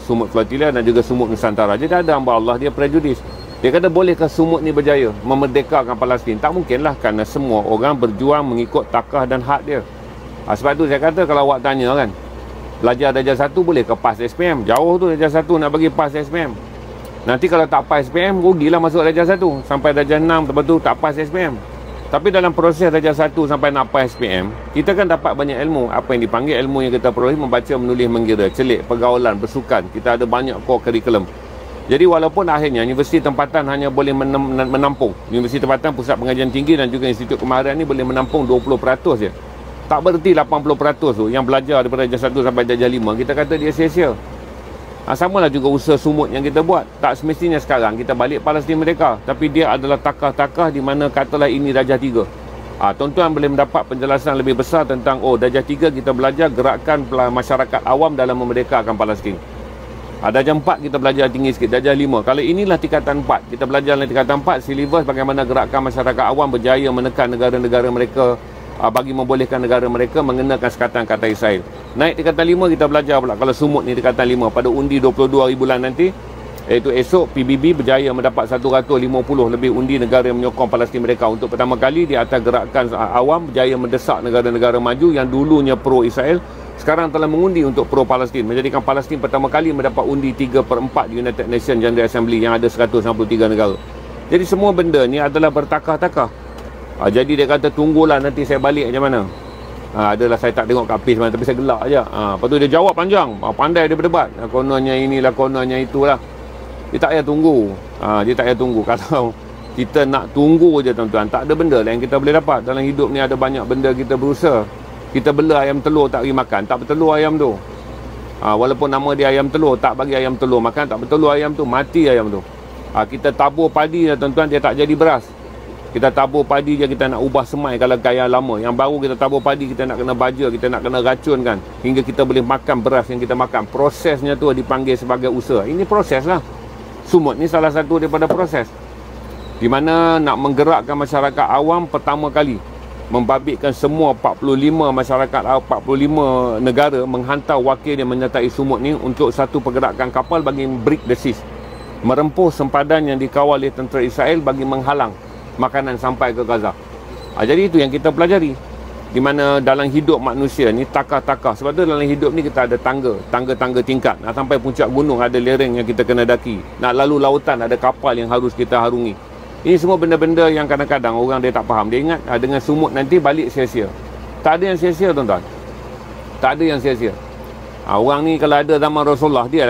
Sumut Flotilla dan juga Sumut Nusantara. Jadi ada hamba Allah dia prejudis. Dia kata bolehkah Sumut ni berjaya memerdekakan Palestin? Tak mungkinlah, kerana semua orang berjuang mengikut takah dan hak dia. Sebab tu saya kata kalau awak tanya kan, belajar darjah 1 boleh ke PAS SPM? Jauh tu darjah 1 nak bagi PAS SPM. Nanti kalau tak PAS SPM, rugilah masuk darjah 1 sampai darjah 6, lepas tu tak PAS SPM. Tapi dalam proses darjah 1 sampai nak PAS SPM, kita kan dapat banyak ilmu. Apa yang dipanggil ilmu yang kita peroleh, membaca, menulis, mengira, celik, pergaulan, bersukan. Kita ada banyak core curriculum. Jadi walaupun akhirnya universiti tempatan hanya boleh menampung, universiti tempatan, pusat pengajian tinggi dan juga institut kemahiran ni boleh menampung 20% je. Tak bererti 80% tu yang belajar daripada darjah 1 sampai darjah 5 kita kata dia sia-sia. Samalah juga usaha sumut yang kita buat. Tak semestinya sekarang kita balik Palestin merdeka, tapi dia adalah takah-takah di mana katalah ini darjah 3. Tuan-tuan boleh mendapat penjelasan lebih besar tentang darjah 3 kita belajar gerakan masyarakat awam dalam memerdekakan Palestin. Darjah 4 kita belajar tinggi sikit, darjah 5. Kalau inilah tingkatan 4, kita belajar dalam tingkatan 4 silibus bagaimana gerakan masyarakat awam berjaya menekan negara-negara mereka, bagi membolehkan negara mereka mengenakan sekatan kata Israel. Naik tingkatan 5 kita belajar pula kalau sumut ni tingkatan 5 pada undi 22 hari bulan nanti, iaitu esok PBB berjaya mendapat 150 lebih undi negara yang menyokong Palestin mereka. Untuk pertama kali di atas gerakan awam berjaya mendesak negara-negara maju yang dulunya pro Israel sekarang telah mengundi untuk pro Palestin, menjadikan Palestin pertama kali mendapat undi 3/4 di United Nations General Assembly yang ada 163 negara. Jadi semua benda ni adalah bertakah-takah. Jadi dia kata tunggulah nanti saya balik macam mana. Adalah saya tak tengok kat page mana, tapi saya gelak aja. Lepas tu dia jawab panjang, pandai dia berdebat. Kononnya inilah, kononnya itulah. Dia tak payah tunggu. Dia tak payah tunggu. Kalau kita nak tunggu je tuan-tuan, tak ada benda lah yang kita boleh dapat. Dalam hidup ni ada banyak benda kita berusaha. Kita bela ayam telur tak bagi makan, tak bertelur ayam tu. Walaupun nama dia ayam telur, tak bagi ayam telur makan, tak bertelur ayam tu, mati ayam tu. Kita tabur padi lah tuan-tuan, dia tak jadi beras. Kita tabur padi je, kita nak ubah semai kalau gaya lama. Yang baru kita tabur padi, kita nak kena baja, kita nak kena racun kan, hingga kita boleh makan beras yang kita makan. Prosesnya tu dipanggil sebagai usaha. Ini proses lah. Sumut ni salah satu daripada proses, di mana nak menggerakkan masyarakat awam pertama kali, membabitkan semua 45 masyarakat, 45 negara menghantar wakil yang menyertai sumut ni untuk satu pergerakan kapal bagi break the siege, merempuh sempadan yang dikawal oleh tentera Israel bagi menghalang makanan sampai ke Gaza. Jadi itu yang kita pelajari, di mana dalam hidup manusia ni takah-takah. Sebab tu dalam hidup ni kita ada tangga-tangga tingkat. Nak sampai puncak gunung ada lereng yang kita kena daki. Nak lalu lautan ada kapal yang harus kita harungi. Ini semua benda-benda yang kadang-kadang orang dia tak faham. Dia ingat dengan sumut nanti balik sia-sia. Tak ada yang sia-sia tuan-tuan. Tak ada yang sia-sia. Orang ni kalau ada zaman Rasulullah, dia